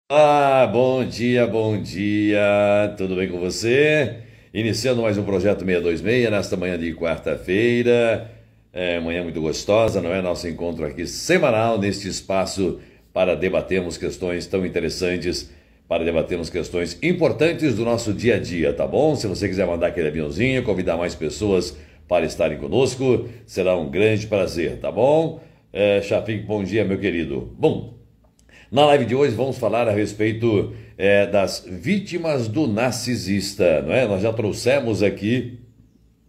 Bom dia, bom dia. Tudo bem com você? Iniciando mais um projeto 626 nesta manhã de quarta-feira. Manhã muito gostosa, não é? Nosso encontro aqui semanal neste espaço para debatermos questões tão interessantes, para debatermos questões importantes do nosso dia a dia, tá bom? Se você quiser mandar aquele aviãozinho, convidar mais pessoas para estarem conosco, será um grande prazer, tá bom? Shafiq, bom dia, meu querido. Bom, na live de hoje vamos falar a respeito das vítimas do narcisista, não é? Nós já trouxemos aqui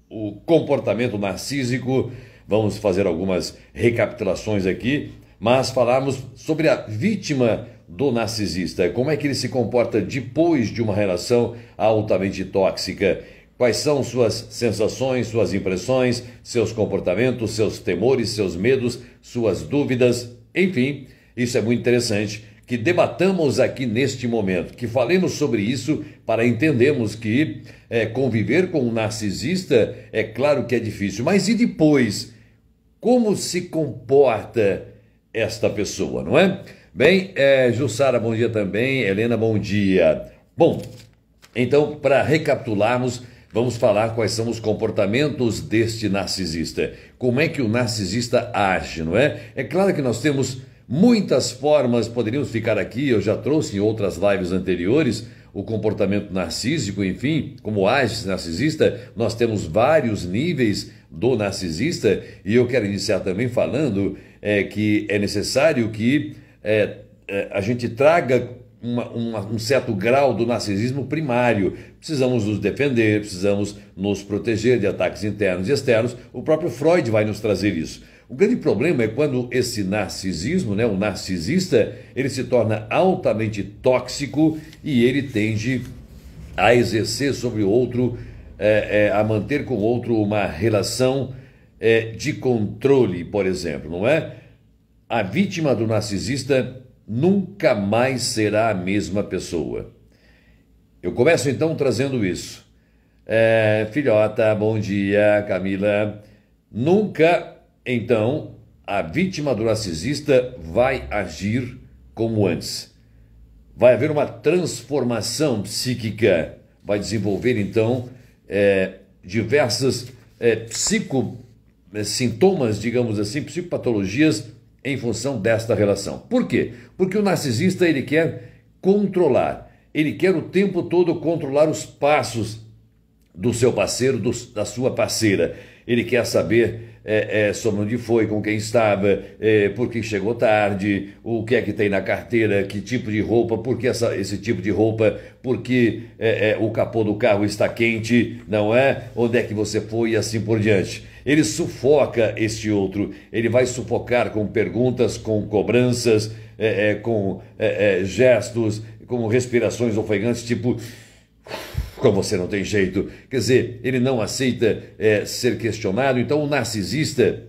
o comportamento narcísico, vamos fazer algumas recapitulações aqui, mas falarmos sobre a vítima do narcisista, como é que ele se comporta depois de uma relação altamente tóxica, quais são suas sensações, suas impressões, seus comportamentos, seus temores, seus medos, suas dúvidas, enfim. Isso é muito interessante, que debatamos aqui neste momento, que falemos sobre isso para entendermos que conviver com um narcisista é claro que é difícil, mas e depois? Como se comporta esta pessoa, não é? Bem, Jussara, bom dia também. Helena, bom dia. Bom, então, para recapitularmos, vamos falar quais são os comportamentos deste narcisista. Como é que o narcisista age, não é? É claro que nós temos muitas formas, poderíamos ficar aqui, eu já trouxe em outras lives anteriores, o comportamento narcísico, enfim, como age esse narcisista. Nós temos vários níveis do narcisista e eu quero iniciar também falando que é necessário que a gente traga um certo grau do narcisismo primário. Precisamos nos defender, precisamos nos proteger de ataques internos e externos. O próprio Freud vai nos trazer isso. O grande problema é quando esse narcisismo, né, o narcisista, ele se torna altamente tóxico e ele tende a exercer sobre o outro, a manter com o outro uma relação de controle, por exemplo, não é? A vítima do narcisista nunca mais será a mesma pessoa. Eu começo então trazendo isso. Filhota, bom dia, Camila. Nunca, então, a vítima do narcisista vai agir como antes. Vai haver uma transformação psíquica, vai desenvolver então diversas sintomas, digamos assim, psicopatologias em função desta relação. Por quê? Porque o narcisista ele quer controlar, ele quer o tempo todo controlar os passos do seu parceiro, da sua parceira. Ele quer saber sobre onde foi, com quem estava, por que chegou tarde, o que é que tem na carteira, que tipo de roupa, por que esse tipo de roupa, por que o capô do carro está quente, não é? Onde é que você foi e assim por diante. Ele sufoca este outro, ele vai sufocar com perguntas, com cobranças, com gestos, com respirações ofegantes, tipo... como você não tem jeito, quer dizer, ele não aceita ser questionado. Então o narcisista,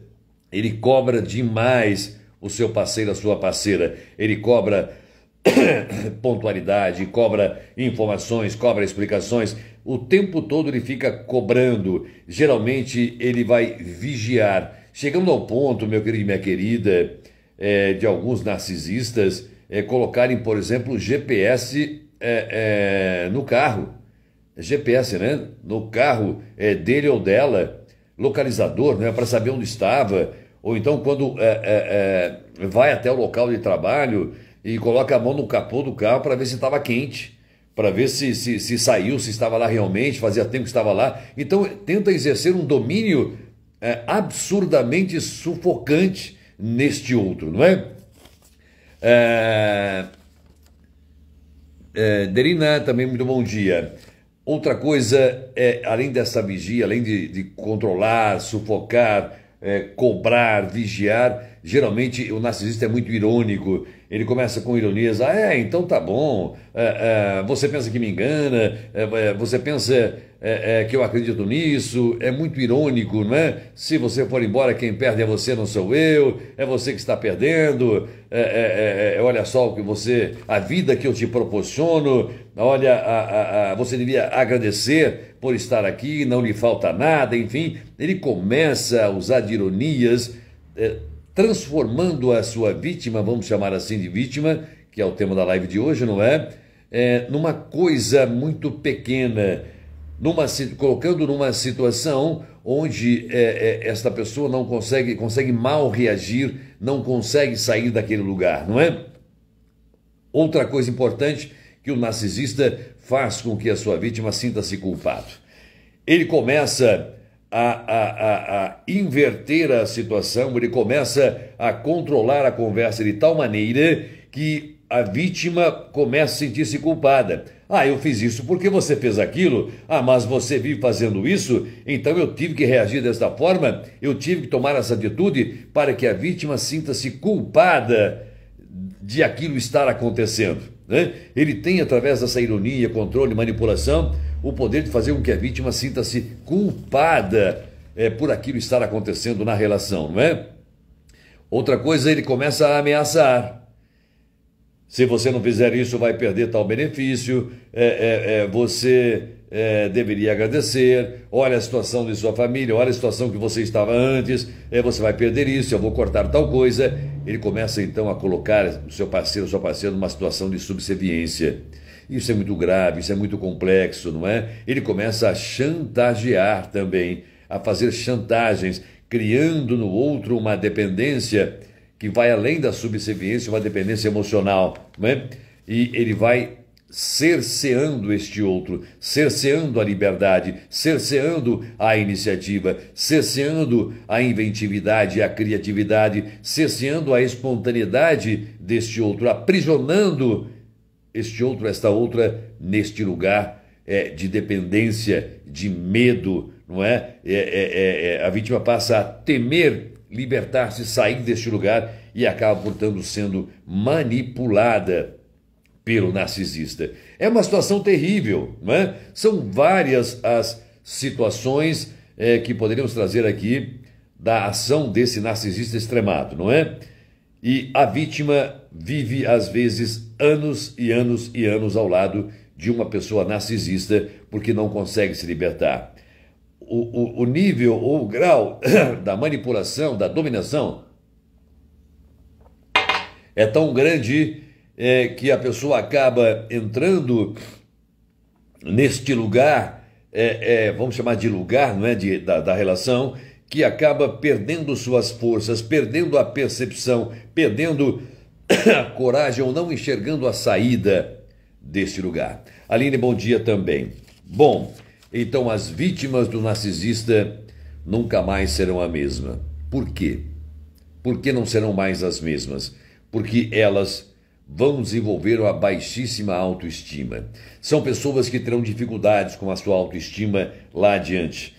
ele cobra demais o seu parceiro, a sua parceira, ele cobra pontualidade, cobra informações, cobra explicações, o tempo todo ele fica cobrando, geralmente ele vai vigiar, chegando ao ponto, meu querido e minha querida, de alguns narcisistas colocarem, por exemplo, GPS no carro. GPS, né? No carro dele ou dela, localizador, né? Para saber onde estava, ou então quando vai até o local de trabalho e coloca a mão no capô do carro para ver se estava quente, para ver se saiu, se estava lá realmente, fazia tempo que estava lá. Então tenta exercer um domínio absurdamente sufocante neste outro, não é? Derina, também muito bom dia. Outra coisa, além dessa vigia, além de controlar, sufocar, cobrar, vigiar, geralmente o narcisista é muito irônico. Ele começa com ironias. Então tá bom, você pensa que me engana, você pensa que eu acredito nisso, é muito irônico, não é? Se você for embora, quem perde é você, não sou eu, é você que está perdendo, olha só o que a vida que eu te proporciono, olha, você devia agradecer por estar aqui, não lhe falta nada, enfim. Ele começa a usar de ironias, transformando a sua vítima, vamos chamar assim de vítima, que é o tema da live de hoje, não é? Numa coisa muito pequena, colocando numa situação onde esta pessoa não consegue mal reagir, não consegue sair daquele lugar, não é? Outra coisa importante que o narcisista faz com que a sua vítima sinta-se culpado. Ele começa a inverter a situação, ele começa a controlar a conversa de tal maneira que a vítima começa a sentir-se culpada. Ah, eu fiz isso porque você fez aquilo. Ah, mas você vive fazendo isso, então eu tive que reagir desta forma, eu tive que tomar essa atitude para que a vítima sinta-se culpada de aquilo estar acontecendo, né? Ele tem, através dessa ironia, controle, manipulação, o poder de fazer com que a vítima sinta-se culpada por aquilo estar acontecendo na relação, não é? Outra coisa, ele começa a ameaçar. Se você não fizer isso, vai perder tal benefício, você deveria agradecer, olha a situação de sua família, olha a situação que você estava antes, você vai perder isso, eu vou cortar tal coisa. Ele começa então a colocar o seu parceiro, sua parceira numa situação de subserviência. Isso é muito grave, isso é muito complexo, não é? Ele começa a chantagear também, a fazer chantagens, criando no outro uma dependência que vai além da subserviência, uma dependência emocional, não é? E ele vai cerceando este outro, cerceando a liberdade, cerceando a iniciativa, cerceando a inventividade, a criatividade, cerceando a espontaneidade deste outro, aprisionando este outro, esta outra, neste lugar de dependência, de medo, não é? A vítima passa a temer libertar-se, sair deste lugar e acaba, portanto, sendo manipulada pelo narcisista. É uma situação terrível, não é? São várias as situações que poderíamos trazer aqui da ação desse narcisista extremado, não é? E a vítima vive, às vezes, anos e anos e anos ao lado de uma pessoa narcisista porque não consegue se libertar. O nível ou o grau da manipulação, da dominação, é tão grande que a pessoa acaba entrando neste lugar, vamos chamar de lugar, não é, da relação, que acaba perdendo suas forças, perdendo a percepção, perdendo a coragem ou não enxergando a saída deste lugar. Aline, bom dia também. Bom, então as vítimas do narcisista nunca mais serão a mesma. Por quê? Por que não serão mais as mesmas? Porque elas vão desenvolver uma baixíssima autoestima. São pessoas que terão dificuldades com a sua autoestima lá adiante.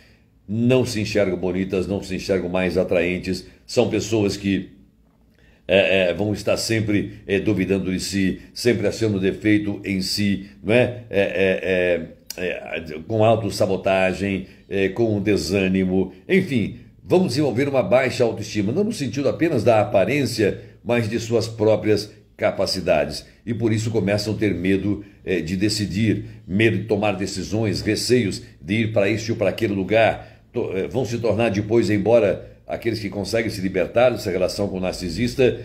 Não se enxergam bonitas, não se enxergam mais atraentes. São pessoas que vão estar sempre duvidando de si, sempre achando defeito em si, não é? Com autossabotagem, com desânimo, enfim, vão desenvolver uma baixa autoestima, não no sentido apenas da aparência, mas de suas próprias capacidades. E por isso começam a ter medo de decidir, medo de tomar decisões, receios de ir para este ou para aquele lugar. Vão se tornar depois, embora aqueles que conseguem se libertar dessa relação com o narcisista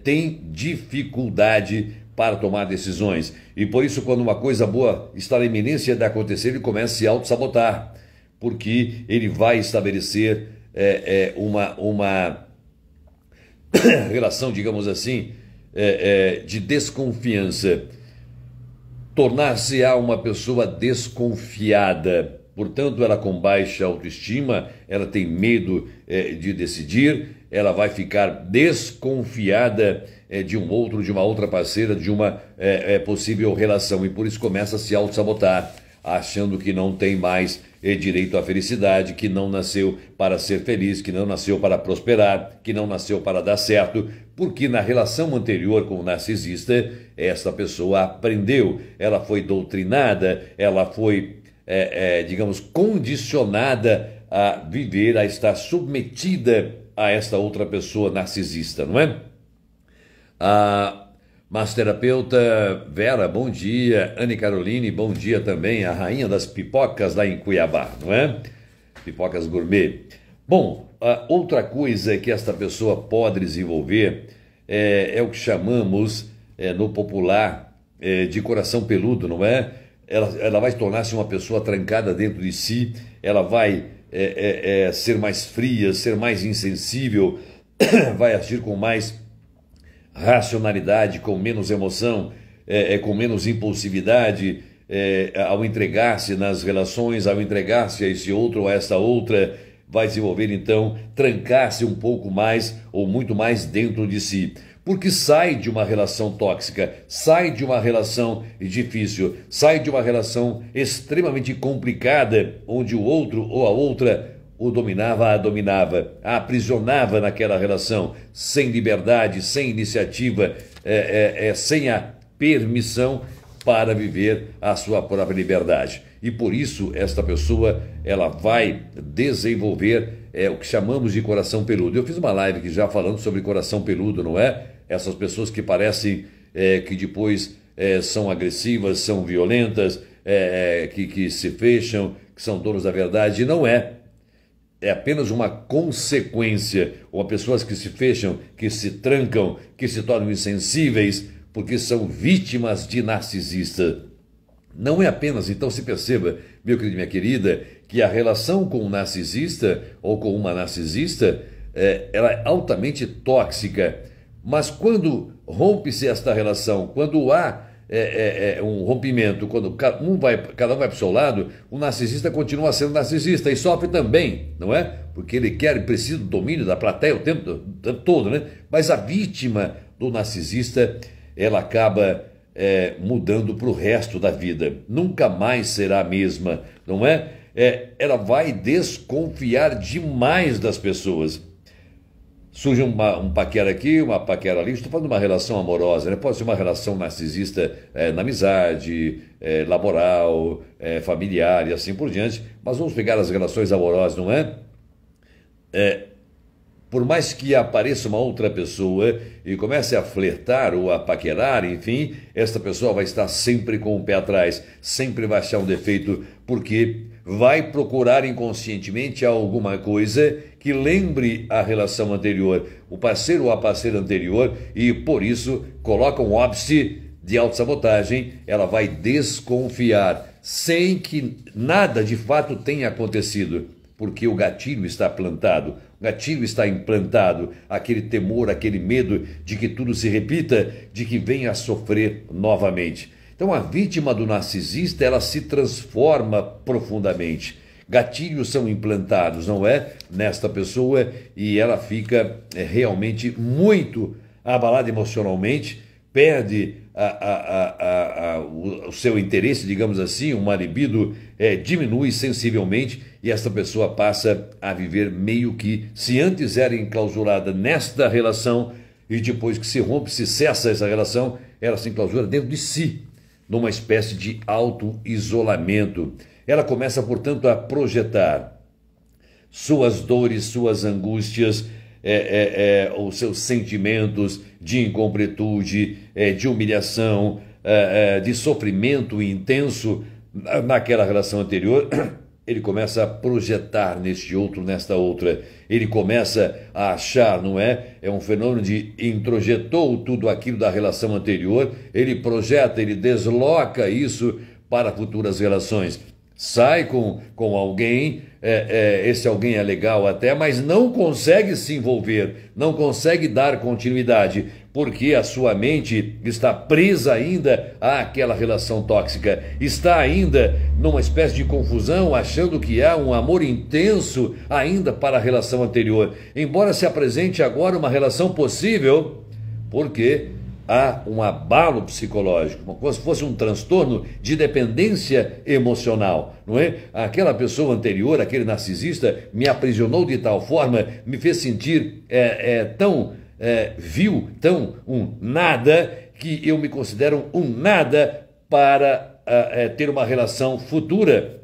têm dificuldade para tomar decisões. E por isso, quando uma coisa boa está na iminência de acontecer, ele começa a se auto-sabotar, porque ele vai estabelecer uma relação, digamos assim, de desconfiança. Tornar-se-á uma pessoa desconfiada. Portanto, ela com baixa autoestima, ela tem medo de decidir, ela vai ficar desconfiada de um outro, de uma outra parceira, de uma possível relação, e por isso começa a se auto-sabotar, achando que não tem mais direito à felicidade, que não nasceu para ser feliz, que não nasceu para prosperar, que não nasceu para dar certo, porque na relação anterior com o narcisista, essa pessoa aprendeu, ela foi doutrinada, ela foi digamos, condicionada a viver, a estar submetida a esta outra pessoa narcisista, não é? A massoterapeuta Vera, bom dia. Anne Caroline, bom dia também. A rainha das pipocas lá em Cuiabá, não é? Pipocas gourmet. Bom, outra coisa que esta pessoa pode desenvolver é o que chamamos no popular, de coração peludo, não é? Ela vai tornar-se uma pessoa trancada dentro de si, ela vai ser mais fria, ser mais insensível, vai agir com mais racionalidade, com menos emoção, com menos impulsividade, ao entregar-se nas relações, ao entregar-se a esse outro ou a esta outra, vai desenvolver então, trancar-se um pouco mais ou muito mais dentro de si. Porque sai de uma relação tóxica, sai de uma relação difícil, sai de uma relação extremamente complicada, onde o outro ou a outra o dominava, a dominava, a aprisionava naquela relação, sem liberdade, sem iniciativa, sem a permissão para viver a sua própria liberdade. E por isso esta pessoa ela vai desenvolver o que chamamos de coração peludo. Eu fiz uma live aqui já falando sobre coração peludo, não é? Essas pessoas que parecem que depois são agressivas, são violentas, que se fecham, que são donos da verdade. E não é. É apenas uma consequência. Ou pessoas que se fecham, que se trancam, que se tornam insensíveis, porque são vítimas de narcisista. Não é apenas, então se perceba, meu querido e minha querida, que a relação com um narcisista ou com uma narcisista, ela é altamente tóxica. Mas quando rompe-se esta relação, quando há um rompimento, quando cada um vai para o seu lado, o narcisista continua sendo narcisista e sofre também, não é? Porque ele quer e precisa do domínio da plateia o tempo todo, né? Mas a vítima do narcisista, ela acaba mudando para o resto da vida. Nunca mais será a mesma, não é? Ela vai desconfiar demais das pessoas. Surge um paquera aqui, uma paquera ali. Estou falando de uma relação amorosa, né? Pode ser uma relação narcisista na amizade, laboral, familiar e assim por diante. Mas vamos pegar as relações amorosas, não é? Por mais que apareça uma outra pessoa e comece a flertar ou a paquerar, enfim, esta pessoa vai estar sempre com o pé atrás, sempre vai achar um defeito, porque vai procurar inconscientemente alguma coisa que lembre a relação anterior, o parceiro ou a parceira anterior, e por isso coloca um óbice de autossabotagem. Ela vai desconfiar, sem que nada de fato tenha acontecido, porque o gatilho está plantado, o gatilho está implantado, aquele temor, aquele medo de que tudo se repita, de que venha a sofrer novamente. Então a vítima do narcisista, ela se transforma profundamente. Gatilhos são implantados, não é? Nesta pessoa, e ela fica realmente muito abalada emocionalmente, perde o seu interesse, digamos assim, uma libido diminui sensivelmente, e esta pessoa passa a viver meio que, se antes era enclausurada nesta relação, e depois que se rompe, se cessa essa relação, ela se enclausura dentro de si, numa espécie de auto-isolamento. Ela começa, portanto, a projetar suas dores, suas angústias, os seus sentimentos de incompletude, de humilhação, de sofrimento intenso naquela relação anterior. Ele começa a projetar neste outro, nesta outra. Ele começa a achar, não é? É um fenômeno de introjetou tudo aquilo da relação anterior, ele projeta, ele desloca isso para futuras relações. Sai com alguém, esse alguém é legal até, mas não consegue se envolver, não consegue dar continuidade, porque a sua mente está presa ainda àquela relação tóxica, está ainda numa espécie de confusão, achando que há um amor intenso ainda para a relação anterior, embora se apresente agora uma relação possível, porque há um abalo psicológico, como se fosse um transtorno de dependência emocional, não é? Aquela pessoa anterior, aquele narcisista, me aprisionou de tal forma, me fez sentir tão vil, tão um nada, que eu me considero um nada para ter uma relação futura.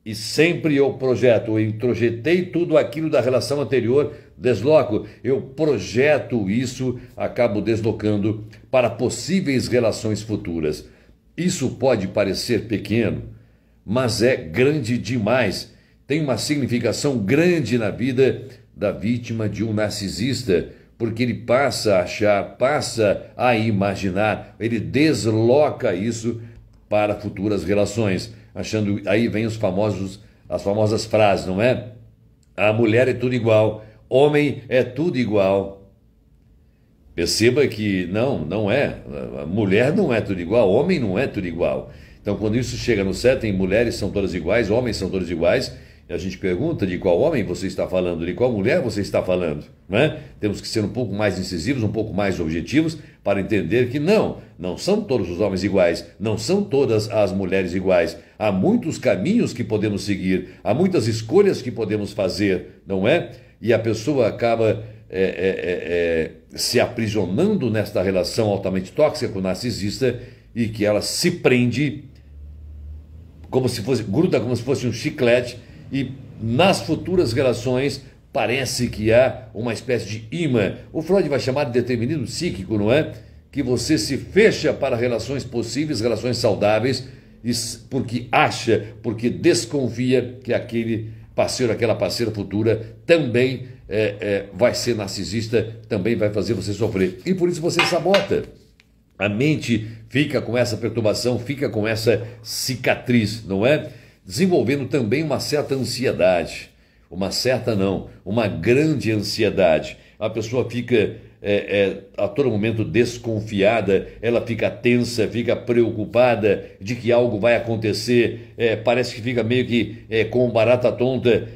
E sempre eu projeto, eu introjetei tudo aquilo da relação anterior, desloco, eu projeto isso, acabo deslocando para possíveis relações futuras. Isso pode parecer pequeno, mas é grande demais. Tem uma significação grande na vida da vítima de um narcisista, porque ele passa a achar, passa a imaginar, ele desloca isso para futuras relações, achando, aí vem as famosas frases, não é? A mulher é tudo igual, homem é tudo igual. Perceba que não é. A mulher não é tudo igual, homem não é tudo igual. Então, quando isso chega no setting, mulheres são todas iguais, homens são todos iguais, e a gente pergunta de qual homem você está falando, de qual mulher você está falando, né? Temos que ser um pouco mais incisivos, um pouco mais objetivos, para entender que não são todos os homens iguais, não são todas as mulheres iguais. Há muitos caminhos que podemos seguir, há muitas escolhas que podemos fazer, não é? E a pessoa acaba se aprisionando nesta relação altamente tóxica com o narcisista e que ela se prende como se fosse, gruda como se fosse um chiclete e nas futuras relações parece que há uma espécie de imã. O Freud vai chamar de determinismo psíquico, não é? Que você se fecha para relações possíveis, relações saudáveis, porque desconfia que aquele parceiro, aquela parceira futura também vai ser narcisista, também vai fazer você sofrer. E por isso você sabota. A mente fica com essa perturbação, fica com essa cicatriz, não é? Desenvolvendo também uma certa ansiedade. Uma grande ansiedade. A pessoa fica a todo momento desconfiada, ela fica tensa, fica preocupada de que algo vai acontecer, parece que fica meio que com barata tonta,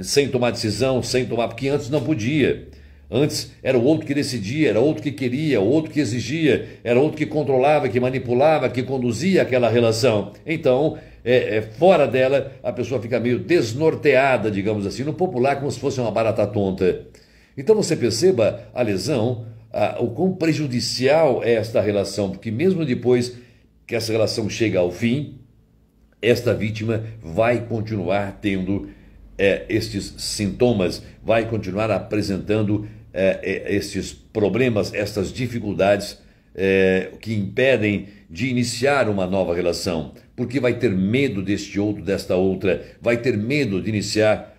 sem tomar decisão, porque antes não podia. Antes era o outro que decidia, era o outro que queria, o outro que exigia, era o outro que controlava, que manipulava, que conduzia aquela relação. Então, fora dela, a pessoa fica meio desnorteada, digamos assim, no popular, como se fosse uma barata tonta. Então você perceba a lesão, o quão prejudicial é esta relação, porque mesmo depois que essa relação chega ao fim, esta vítima vai continuar tendo estes sintomas, vai continuar apresentando estes problemas, estas dificuldades que impedem de iniciar uma nova relação, porque vai ter medo deste outro, desta outra, vai ter medo de iniciar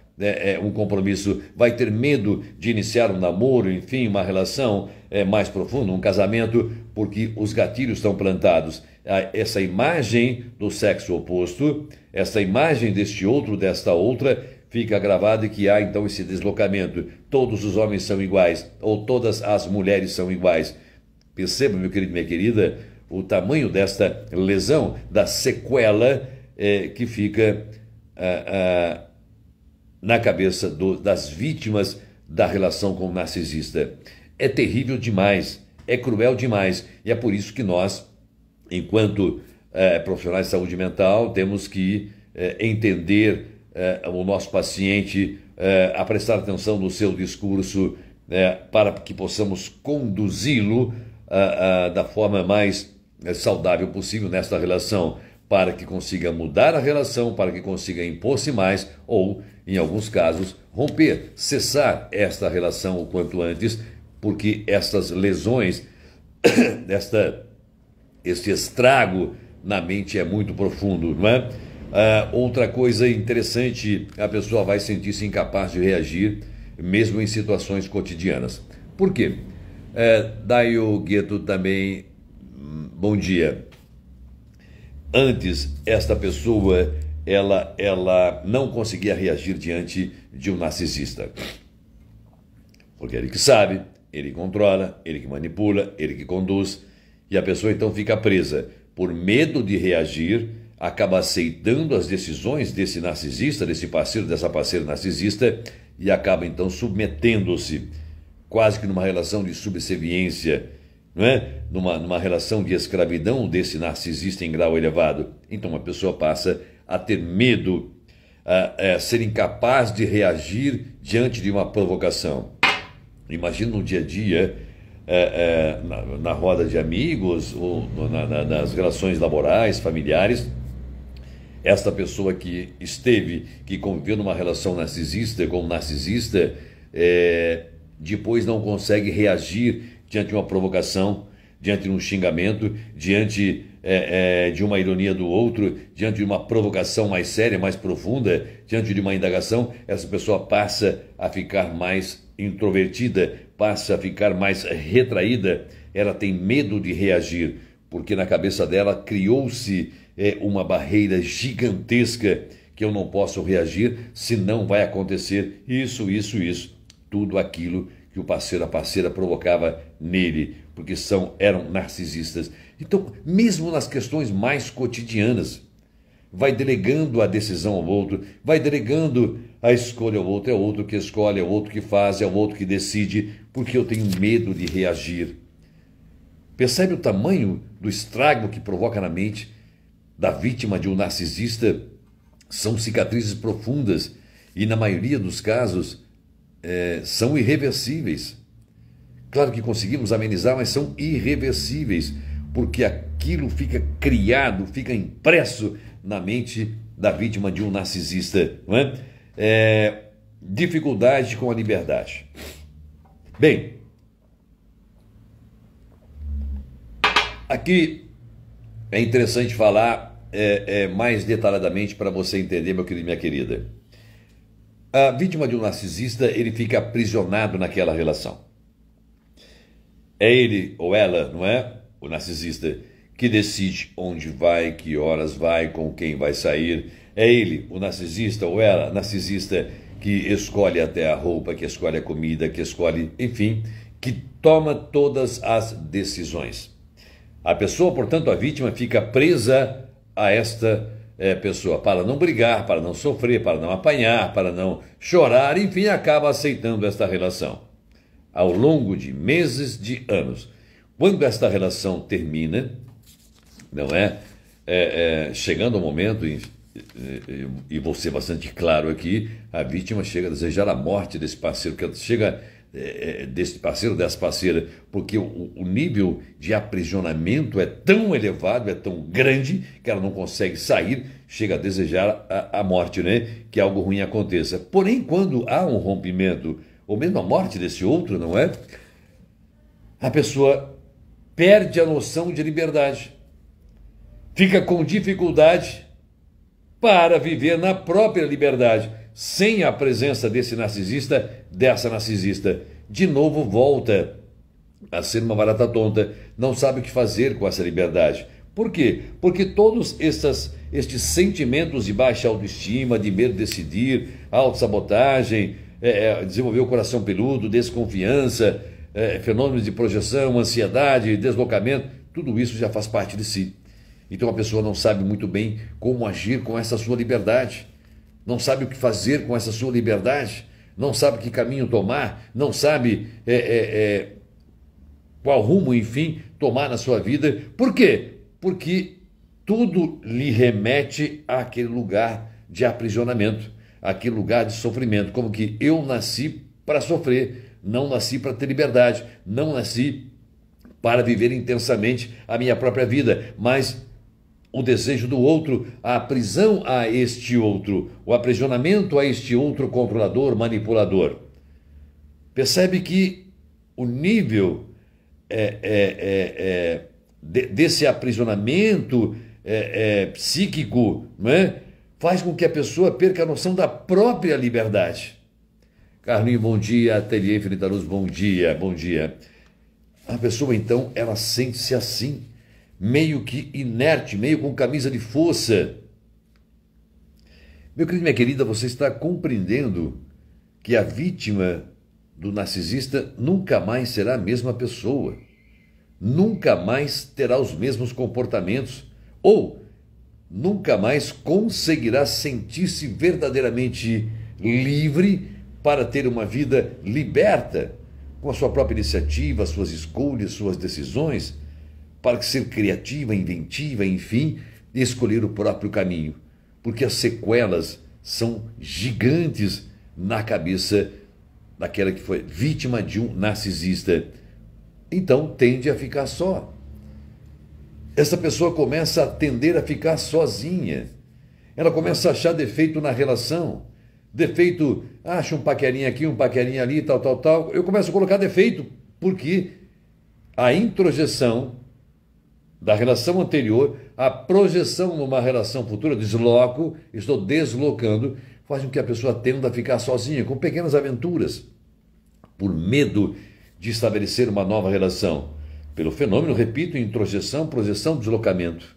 um compromisso, vai ter medo de iniciar um namoro, enfim, uma relação mais profunda, um casamento, porque os gatilhos estão plantados. Essa imagem do sexo oposto, essa imagem deste outro, desta outra, fica gravado e que há então esse deslocamento. Todos os homens são iguais, ou todas as mulheres são iguais. Perceba, meu querido, minha querida, o tamanho desta lesão, da sequela que fica na cabeça das vítimas da relação com o narcisista. É terrível demais, é cruel demais, e é por isso que nós, enquanto profissionais de saúde mental, temos que entender o nosso paciente, a prestar atenção no seu discurso, para que possamos conduzi-lo da forma mais saudável possível nesta relação, para que consiga mudar a relação, para que consiga impor-se mais ou, em alguns casos, romper, cessar esta relação o quanto antes, porque estas lesões, este estrago na mente é muito profundo, não é? Outra coisa interessante, a pessoa vai sentir-se incapaz de reagir, mesmo em situações cotidianas. Por quê? Daio Gueto também, bom dia. Antes, esta pessoa, ela não conseguia reagir diante de um narcisista. Porque ele que sabe, ele controla, ele que manipula, ele que conduz, e a pessoa então fica presa. Por medo de reagir, acaba aceitando as decisões desse narcisista, desse parceiro, dessa parceira narcisista, e acaba então submetendo-se, quase que numa relação de subserviência, não é? Numa relação de escravidão desse narcisista em grau elevado. Então a pessoa passa a ter medo, a ser incapaz de reagir diante de uma provocação. Imagina no dia a dia, na roda de amigos, ou nas relações laborais, familiares, esta pessoa que conviveu numa relação narcisista com um narcisista, depois não consegue reagir diante de uma provocação, diante de um xingamento, diante de uma ironia do outro, diante de uma provocação mais séria, mais profunda, diante de uma indagação, essa pessoa passa a ficar mais introvertida, passa a ficar mais retraída, ela tem medo de reagir, porque na cabeça dela criou-se uma barreira gigantesca que eu não posso reagir, senão vai acontecer isso. Tudo aquilo que o parceiro, a parceira provocava nele, porque eram narcisistas. Então, mesmo nas questões mais cotidianas, vai delegando a decisão ao outro, vai delegando a escolha ao outro, é o outro que escolhe, é o outro que faz, é o outro que decide, porque eu tenho medo de reagir. Percebe o tamanho do estrago que provoca na mente da vítima de um narcisista? São cicatrizes profundas e, na maioria dos casos, são irreversíveis. Claro que conseguimos amenizar, mas são irreversíveis, porque aquilo fica criado, fica impresso na mente da vítima de um narcisista, não é? Dificuldade com a liberdade. Bem, aqui é interessante falar mais detalhadamente para você entender, meu querido e minha querida. A vítima de um narcisista, ele fica aprisionado naquela relação. É ele ou ela, não é? O narcisista, que decide onde vai, que horas vai, com quem vai sair. É ele, o narcisista, ou ela, a narcisista, que escolhe até a roupa, que escolhe a comida, que escolhe, enfim, que toma todas as decisões. A pessoa, portanto, a vítima, fica presa a esta pessoa, para não brigar, para não sofrer, para não apanhar, para não chorar, enfim, acaba aceitando esta relação. Ao longo de meses, de anos. Quando esta relação termina, não é? Chegando ao momento, e vou ser bastante claro aqui, a vítima chega a desejar a morte desse parceiro, que chega desse parceiro, dessa parceira, porque o nível de aprisionamento é tão elevado, é tão grande, que ela não consegue sair, chega a desejar a morte, né? Que algo ruim aconteça. Porém, quando há um rompimento, ou mesmo a morte desse outro, não é? A pessoa perde a noção de liberdade, fica com dificuldade para viver na própria liberdade, sem a presença desse narcisista, dessa narcisista. De novo volta a ser uma barata tonta, não sabe o que fazer com essa liberdade. Por quê? Porque todos estes sentimentos de baixa autoestima, de medo de decidir, autossabotagem, desenvolver o coração peludo, desconfiança, fenômenos de projeção, ansiedade, deslocamento, tudo isso já faz parte de si. Então a pessoa não sabe muito bem como agir com essa sua liberdade, não sabe o que fazer com essa sua liberdade, não sabe que caminho tomar, não sabe qual rumo, enfim, tomar na sua vida. Por quê? Porque tudo lhe remete àquele lugar de aprisionamento, àquele lugar de sofrimento, como que eu nasci para sofrer, não nasci para ter liberdade, não nasci para viver intensamente a minha própria vida, mas o desejo do outro, a prisão a este outro, o aprisionamento a este outro controlador, manipulador. Percebe que o nível desse aprisionamento psíquico, não é? Faz com que a pessoa perca a noção da própria liberdade. Carlinho, bom dia. Ateliê Infinita Luz, bom dia, bom dia. A pessoa, então, ela sente-se assim, meio que inerte, meio com camisa de força. Meu querido, minha querida, você está compreendendo que a vítima do narcisista nunca mais será a mesma pessoa, nunca mais terá os mesmos comportamentos, ou nunca mais conseguirá sentir-se verdadeiramente livre para ter uma vida liberta, com a sua própria iniciativa, suas escolhas, suas decisões, para ser criativa, inventiva, enfim, e escolher o próprio caminho, porque as sequelas são gigantes na cabeça daquela que foi vítima de um narcisista. Então tende a ficar só. Essa pessoa começa a tender a ficar sozinha. Ela começa a achar defeito na relação. Defeito, acha um paquerinha aqui, um paquerinha ali, tal. Eu começo a colocar defeito, porque a introjeção da relação anterior, a projeção numa relação futura, estou deslocando, faz com que a pessoa tenda a ficar sozinha, com pequenas aventuras, por medo de estabelecer uma nova relação? Pelo fenômeno, repito, introjeção, projeção, deslocamento,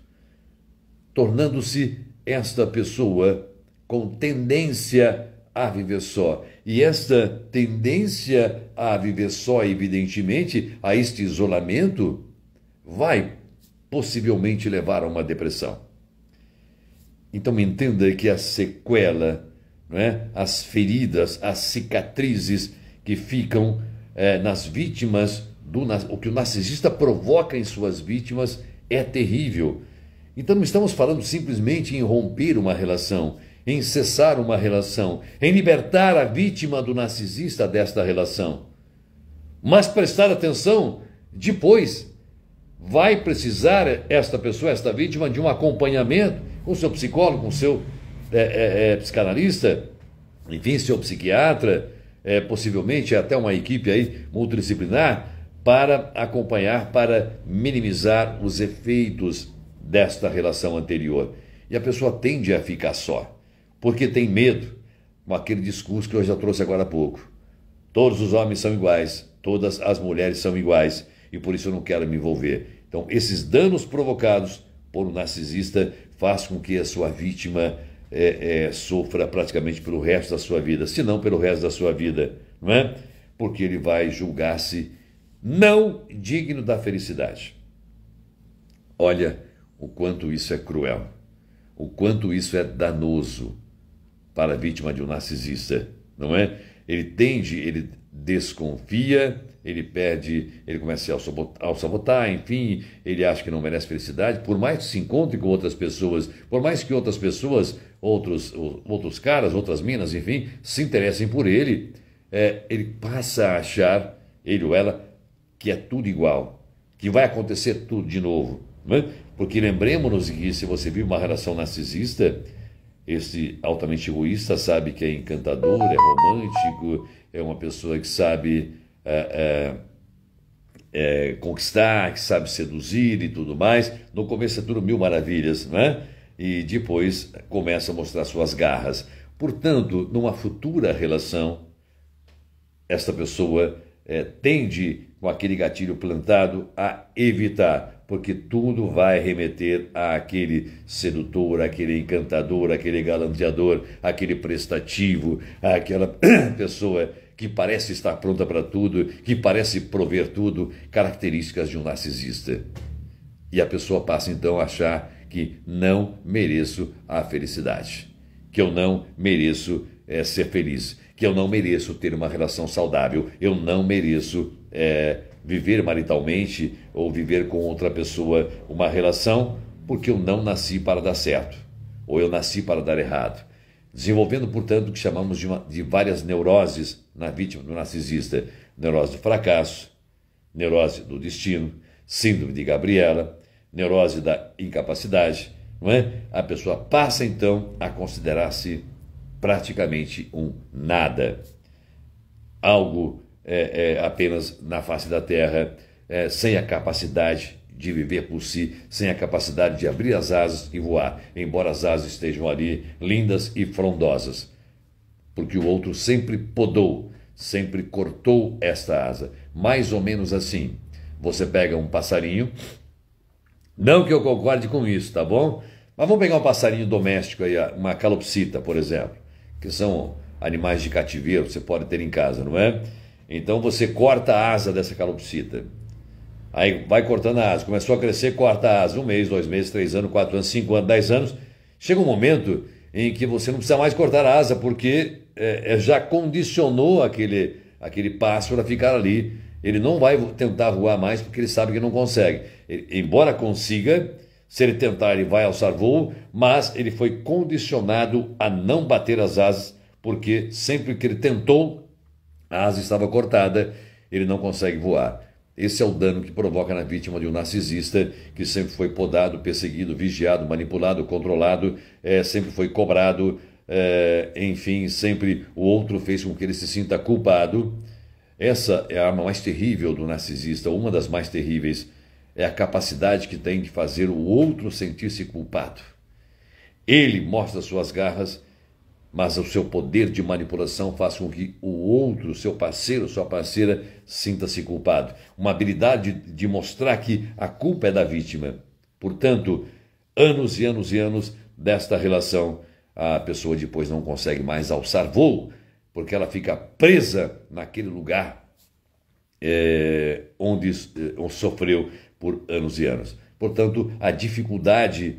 tornando-se esta pessoa com tendência a viver só. E esta tendência a viver só, evidentemente, a este isolamento, vai possivelmente levar a uma depressão. Então entenda que a sequela, não é? As feridas, as cicatrizes que ficam nas vítimas, o que o narcisista provoca em suas vítimas é terrível. Então não estamos falando simplesmente em romper uma relação, em cessar uma relação, em libertar a vítima do narcisista desta relação. Mas prestar atenção, depois vai precisar esta pessoa, esta vítima, de um acompanhamento com seu psicólogo, com seu psicanalista, enfim, seu psiquiatra, possivelmente até uma equipe aí multidisciplinar, para acompanhar, para minimizar os efeitos desta relação anterior. E a pessoa tende a ficar só, porque tem medo, com aquele discurso que eu já trouxe agora há pouco. Todos os homens são iguais, todas as mulheres são iguais, e por isso eu não quero me envolver. Então, esses danos provocados por um narcisista faz com que a sua vítima sofra praticamente pelo resto da sua vida, se não pelo resto da sua vida, não é? Porque ele vai julgar-se não digno da felicidade. Olha o quanto isso é cruel, o quanto isso é danoso para a vítima de um narcisista, não é? Ele desconfia, ele começa a sabotar, enfim, ele acha que não merece felicidade, por mais que se encontre com outras pessoas, por mais que outras pessoas, outros caras, outras minas, enfim, se interessem por ele, ele passa a achar, ele ou ela, que é tudo igual, que vai acontecer tudo de novo, não é? Porque lembremos-nos que se você vive uma relação narcisista, esse altamente egoísta sabe que é encantador, é romântico, é uma pessoa que sabe conquistar, que sabe seduzir e tudo mais. No começo é tudo mil maravilhas, não é? E depois começa a mostrar suas garras. Portanto, numa futura relação, esta pessoa tende, com aquele gatilho plantado, a evitar, porque tudo vai remeter àquele sedutor, aquele encantador, aquele galanteador, aquele prestativo, aquela pessoa que parece estar pronta para tudo, que parece prover tudo, características de um narcisista. E a pessoa passa então a achar que não mereço a felicidade, que eu não mereço ser feliz, que eu não mereço ter uma relação saudável, eu não mereço viver maritalmente ou viver com outra pessoa uma relação, porque eu não nasci para dar certo, ou eu nasci para dar errado. Desenvolvendo, portanto, o que chamamos de várias neuroses na vítima do narcisista: neurose do fracasso, neurose do destino, síndrome de Gabriela, neurose da incapacidade, não é? A pessoa passa, então, a considerar-se praticamente um nada, algo apenas na face da terra, sem a capacidade de viver por si, sem a capacidade de abrir as asas e voar, embora as asas estejam ali lindas e frondosas, porque o outro sempre podou, sempre cortou esta asa. Mais ou menos assim, você pega um passarinho, não que eu concorde com isso, tá bom? Mas vamos pegar um passarinho doméstico aí, uma calopsita, por exemplo, que são animais de cativeiro, você pode ter em casa, não é? Então você corta a asa dessa calopsita. Aí vai cortando a asa, começou a crescer, corta a asa, 1 mês, 2 meses, 3 anos, 4 anos, 5 anos, 10 anos. Chega um momento em que você não precisa mais cortar a asa, porque já condicionou aquele pássaro a ficar ali. Ele não vai tentar voar mais, porque ele sabe que não consegue. Embora consiga, se ele tentar, ele vai alçar voo, mas ele foi condicionado a não bater as asas, porque sempre que ele tentou, a asa estava cortada, ele não consegue voar. Esse é o dano que provoca na vítima de um narcisista, que sempre foi podado, perseguido, vigiado, manipulado, controlado, sempre foi cobrado, enfim, sempre o outro fez com que ele se sinta culpado. Essa é a arma mais terrível do narcisista, uma das mais terríveis, é a capacidade que tem de fazer o outro sentir-se culpado. Ele mostra suas garras mas o seu poder de manipulação faz com que o outro, seu parceiro, sua parceira, sinta-se culpado. Uma habilidade de mostrar que a culpa é da vítima. Portanto, anos e anos e anos desta relação, a pessoa depois não consegue mais alçar voo, porque ela fica presa naquele lugar onde sofreu por anos e anos. Portanto, a dificuldade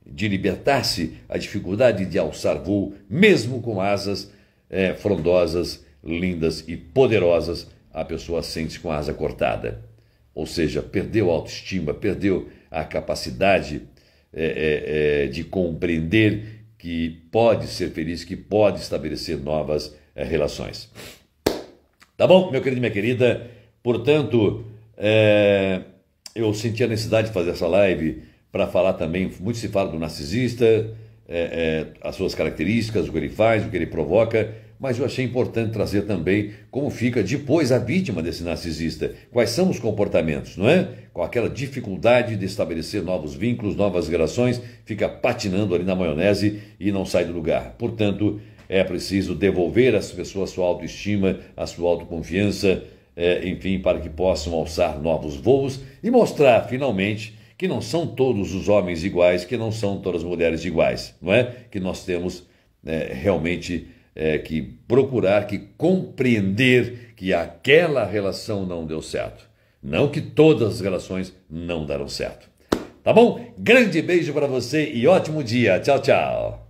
de libertar-se, a dificuldade de alçar voo, mesmo com asas frondosas, lindas e poderosas, a pessoa sente-se com a asa cortada. Ou seja, perdeu a autoestima, perdeu a capacidade de compreender que pode ser feliz, que pode estabelecer novas relações. Tá bom, meu querido e minha querida? Portanto, eu senti a necessidade de fazer essa live para falar também, muito se fala do narcisista, as suas características, o que ele faz, o que ele provoca, mas eu achei importante trazer também como fica depois a vítima desse narcisista. Quais são os comportamentos, não é? Com aquela dificuldade de estabelecer novos vínculos, novas relações, fica patinando ali na maionese e não sai do lugar. Portanto, é preciso devolver às pessoas a sua autoestima, a sua autoconfiança, enfim, para que possam alçar novos voos e mostrar, finalmente, que não são todos os homens iguais, que não são todas as mulheres iguais, não é? Que nós temos realmente que procurar, que compreender que aquela relação não deu certo. Não que todas as relações não deram certo. Tá bom? Grande beijo para você e ótimo dia. Tchau, tchau.